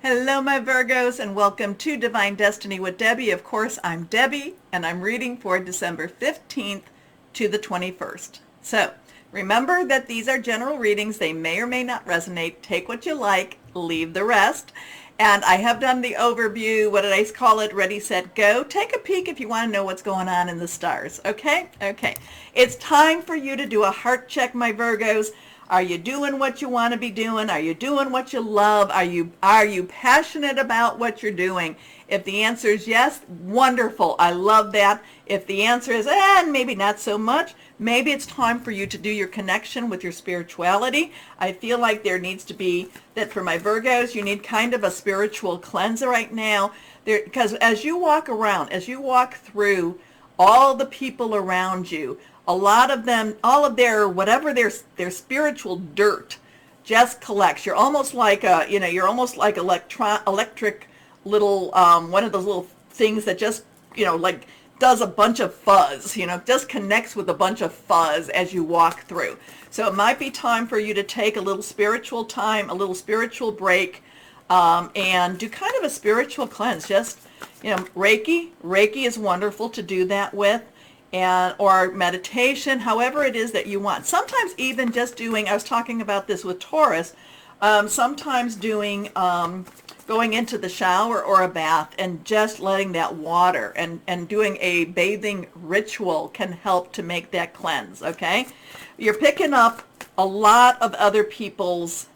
Hello, my Virgos, and welcome to Divine Destiny with Debbie. Of course, I'm Debbie, and I'm reading for December 15th to the 21st. So, remember that these are general readings. They may or may not resonate. Take what you like, leave the rest. And I have done the overview, what did I call it? Ready, set, go. Take a peek if you want to know what's going on in the stars, okay? Okay. It's time for you to do a heart check, my Virgos. Are you doing what you want to be doing? Are you doing what you love? Are you passionate about what you're doing? If the answer is yes, wonderful. I love that. If the answer is, maybe not so much, maybe it's time for you to do your connection with your spirituality. I feel like there needs to be, that for my Virgos, you need kind of a spiritual cleanser right now. Because as you walk around, as you walk through all the people around you, a lot of them, all of their, whatever their spiritual dirt just collects. You're almost like you're almost like electric little, one of those little things that just, like does a bunch of fuzz, just connects with a bunch of fuzz as you walk through. So it might be time for you to take a little spiritual time, a little spiritual break, and do kind of a spiritual cleanse. Just, Reiki is wonderful to do that with. Or meditation, however it is that you want. Sometimes even just doing, I was talking about this with Taurus, sometimes doing, going into the shower or a bath and just letting that water and doing a bathing ritual can help to make that cleanse, okay? You're picking up a lot of other people's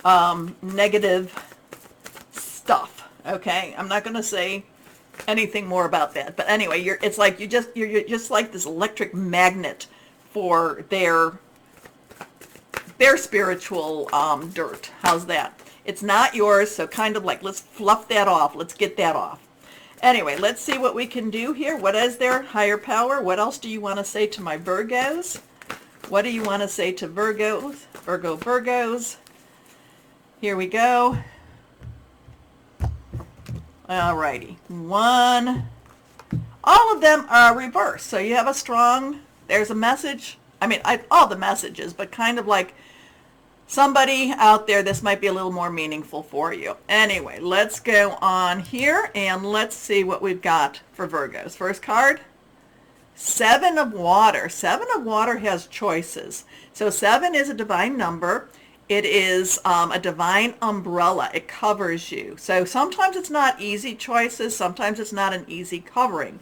negative stuff, okay? I'm not going to say anything more about that, but anyway, you're just like this electric magnet for their spiritual dirt. How's that? It's not yours, so kind of like, let's fluff that off. Let's get that off. Anyway, let's see what we can do here. What is their higher power? What else do you want to say to my Virgos? What do you want to say to Virgos? Virgos. Here we go. Alrighty, all of them are reversed. So you have a strong, there's a message. I mean, all the messages, but kind of like somebody out there, this might be a little more meaningful for you. Anyway, let's go on here and let's see what we've got for Virgos. First card, Seven of Water. Seven of Water has choices. So 7 is a divine number. It is a divine umbrella. It covers you. So sometimes it's not easy choices. Sometimes it's not an easy covering.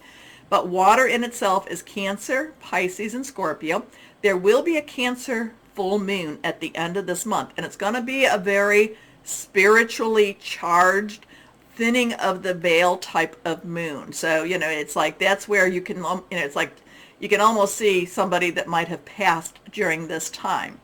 But water in itself is Cancer, Pisces, and Scorpio. There will be a Cancer full moon at the end of this month. And it's going to be a very spiritually charged, thinning of the veil type of moon. So, it's like that's where you can, it's like you can almost see somebody that might have passed during this time.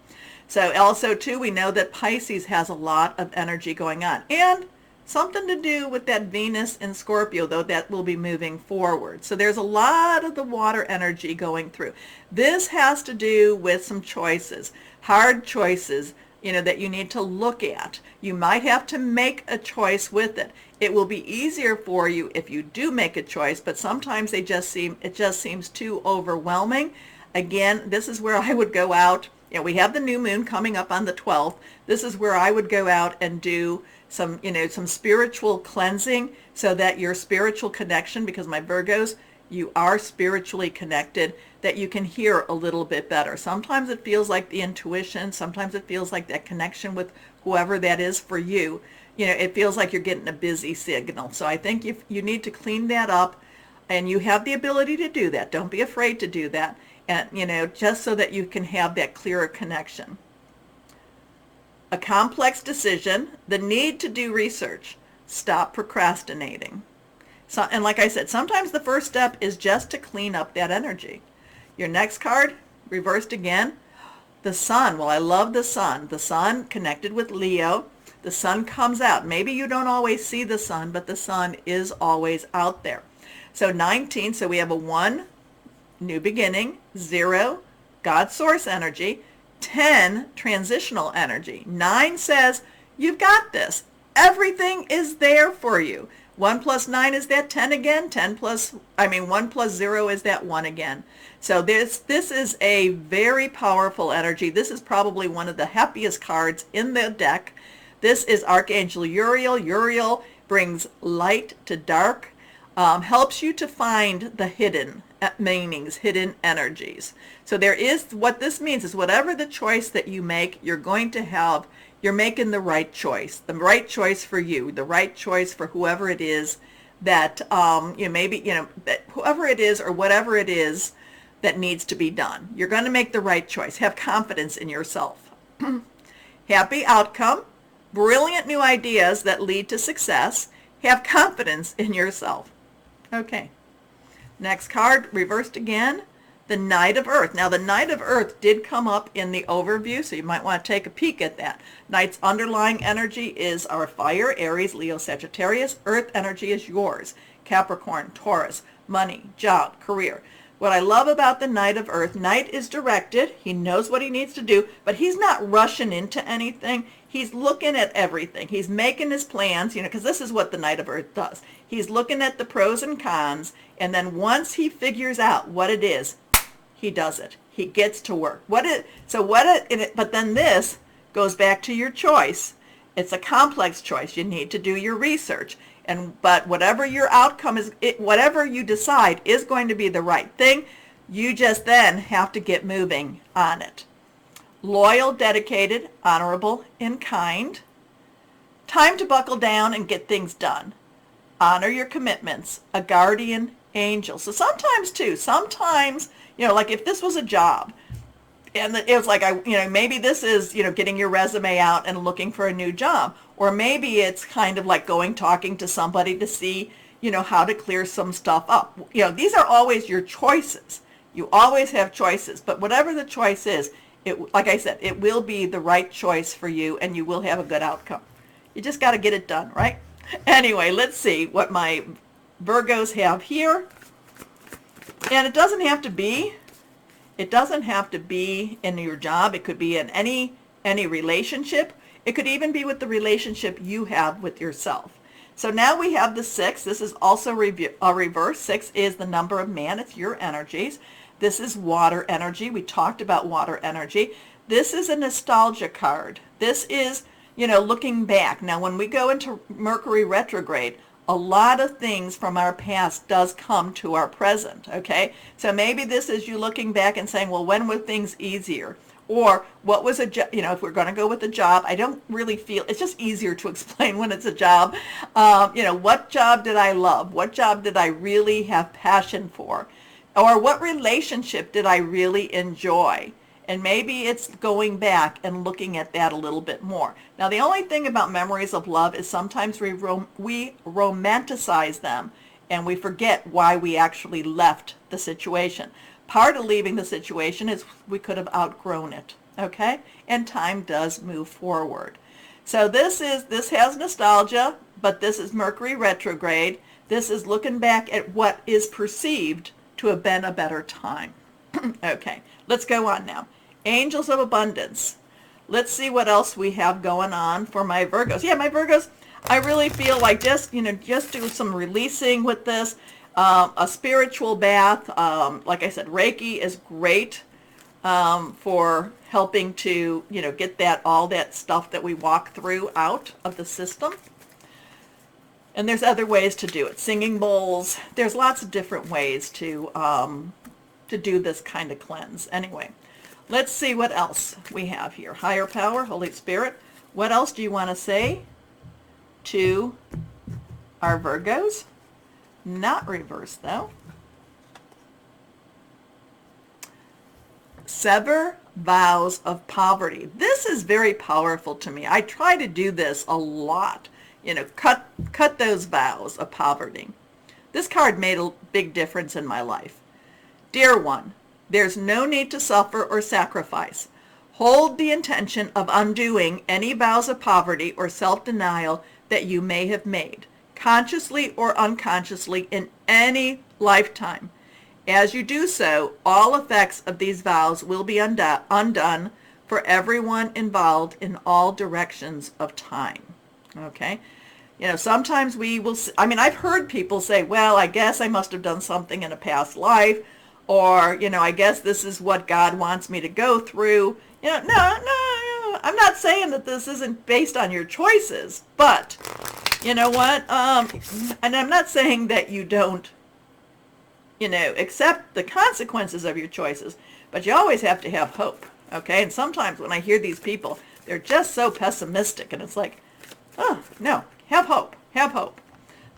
So also, too, we know that Pisces has a lot of energy going on. And something to do with that Venus in Scorpio, though that will be moving forward. So there's a lot of the water energy going through. This has to do with some choices, hard choices, that you need to look at. You might have to make a choice with it. It will be easier for you if you do make a choice, but sometimes it just seems too overwhelming. Again, this is where I would go out. We have the new moon coming up on the 12th. This is where I would go out and do some spiritual cleansing so that your spiritual connection, because my Virgos, you are spiritually connected, that you can hear a little bit better. Sometimes it feels like the intuition. Sometimes it feels like that connection with whoever that is for you. It feels like you're getting a busy signal. So I think you need to clean that up, and you have the ability to do that. Don't be afraid to do that. And, just so that you can have that clearer connection. A complex decision, the need to do research. Stop procrastinating. So, and like I said, sometimes the first step is just to clean up that energy. Your next card, reversed again, the Sun. Well, I love the Sun. The Sun connected with Leo. The Sun comes out. Maybe you don't always see the Sun, but the Sun is always out there. So 19, so we have a 1, new beginning, 0, God source energy, 10, transitional energy. 9 says, you've got this. Everything is there for you. 1 plus 9 is that 10 again. 1 plus 0 is that 1 again. So this is a very powerful energy. This is probably one of the happiest cards in the deck This is Archangel Uriel. Uriel brings light to dark, helps you to find the hidden meanings, hidden energies. So there is, what this means is whatever the choice that you make, you're making the right choice for you, the right choice for whoever it is that, that whoever it is or whatever it is that needs to be done. You're going to make the right choice. Have confidence in yourself. Happy outcome, brilliant new ideas that lead to success. Have confidence in yourself. Okay. Next card, reversed again, the Knight of Earth. Now, the Knight of Earth did come up in the overview, so you might want to take a peek at that. Knight's underlying energy is our fire, Aries, Leo, Sagittarius. Earth energy is yours, Capricorn, Taurus, money, job, career. What I love about the Knight of Earth, Knight is directed. He knows what he needs to do, but he's not rushing into anything. He's looking at everything. He's making his plans, because this is what the Knight of Earth does. He's looking at the pros and cons, and then once he figures out what it is, he does it. He gets to work. But then this goes back to your choice. It's a complex choice. You need to do your research. But whatever your outcome is, whatever you decide is going to be the right thing. You just then have to get moving on it. Loyal, dedicated, honorable, and kind. Time to buckle down and get things done. Honor your commitments. A guardian angel. So sometimes, like if this was a job, and it was like, maybe this is, getting your resume out and looking for a new job. Or maybe it's kind of like talking to somebody to see, how to clear some stuff up. These are always your choices. You always have choices. But whatever the choice is, like I said, it will be the right choice for you and you will have a good outcome. You just got to get it done, right? Anyway, let's see what my Virgos have here. And it doesn't have to be in your job. It could be in any relationship. It could even be with the relationship you have with yourself. So now we have the 6. This is also a reverse. 6 is the number of man. It's your energies. This is water energy. We talked about water energy. This is a nostalgia card. This is, looking back. Now, when we go into Mercury retrograde, a lot of things from our past does come to our present, okay? So maybe this is you looking back and saying, well, when were things easier? Or what was if we're going to go with a job, I don't really feel, it's just easier to explain when it's a job. What job did I love? What job did I really have passion for? Or what relationship did I really enjoy? And maybe it's going back and looking at that a little bit more. Now, the only thing about memories of love is sometimes we romanticize them and we forget why we actually left the situation. Part of leaving the situation is we could have outgrown it, okay? And time does move forward. So this has nostalgia, but this is Mercury retrograde. This is looking back at what is perceived to have been a better time. Okay, let's go on now. Angels of abundance. Let's see what else we have going on for my Virgos. Yeah, my Virgos, I really feel like just do some releasing with this. A spiritual bath. Like I said, Reiki is great for helping to, get all that stuff that we walk through out of the system. And there's other ways to do it. Singing bowls. There's lots of different ways to do this kind of cleanse. Anyway, let's see what else we have here. Higher power, Holy Spirit. What else do you want to say to our Virgos? Not reverse, though. Sever vows of poverty. This is very powerful to me. I try to do this a lot. Cut those vows of poverty. This card made a big difference in my life. Dear one, there's no need to suffer or sacrifice. Hold the intention of undoing any vows of poverty or self-denial that you may have made, consciously or unconsciously, in any lifetime. As you do so, all effects of these vows will be undone for everyone involved in all directions of time. Okay? Sometimes we will, I've heard people say, well, I guess I must have done something in a past life, or, I guess this is what God wants me to go through. No, I'm not saying that this isn't based on your choices, but you know what? And I'm not saying that you don't, accept the consequences of your choices, but you always have to have hope, okay? And sometimes when I hear these people, they're just so pessimistic, and it's like, oh, no, have hope, have hope.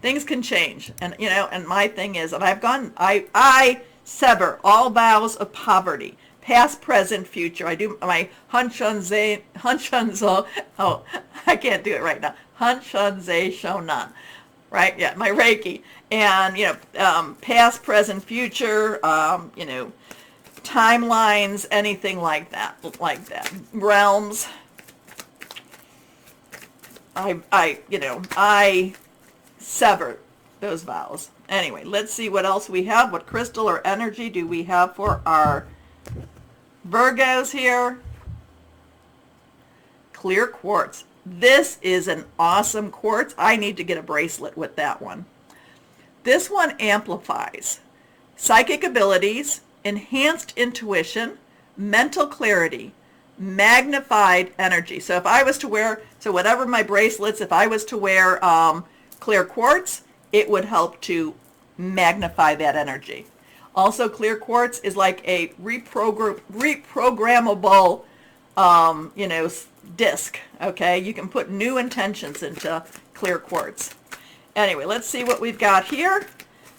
Things can change, and, and my thing is, and I sever all vows of poverty, past, present, future. I do my Hunshunzo, oh, I can't do it right now, Hunshunze Shonan, right? Yeah, my Reiki. And, past, present, future, timelines, anything like that, realms. I sever those vows. Anyway, let's see what else we have. What crystal or energy do we have for our Virgos here? Clear quartz. This is an awesome quartz. I need to get a bracelet with that one. This one amplifies psychic abilities, enhanced intuition, mental clarity, magnified energy. So if I was to wear, whatever my bracelets, if I was to wear clear quartz, it would help to magnify that energy. Also, clear quartz is like a reprogrammable, disc, okay? You can put new intentions into clear quartz. Anyway, let's see what we've got here.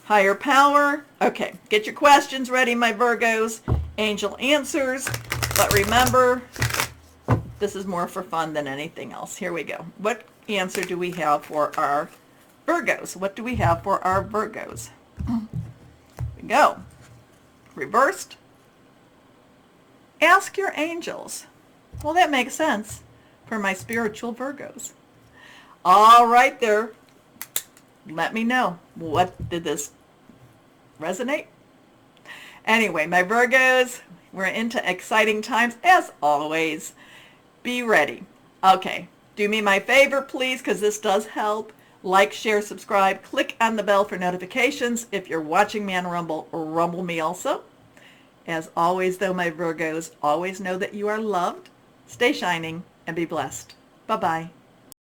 Higher power. Okay, get your questions ready, my Virgos. Angel answers. But remember, this is more for fun than anything else. Here we go. What answer do we have for our Virgos? What do we have for our Virgos? Here we go. Reversed. Ask your angels. Well, that makes sense for my spiritual Virgos. All right there. Let me know. What did this resonate? Anyway, my Virgos, we're into exciting times as always. Be ready. Okay, do me my favor, please, because this does help. Like, share, subscribe. Click on the bell for notifications. If you're watching me on Rumble, rumble me also. As always, though, my Virgos, always know that you are loved. Stay shining and be blessed. Bye-bye.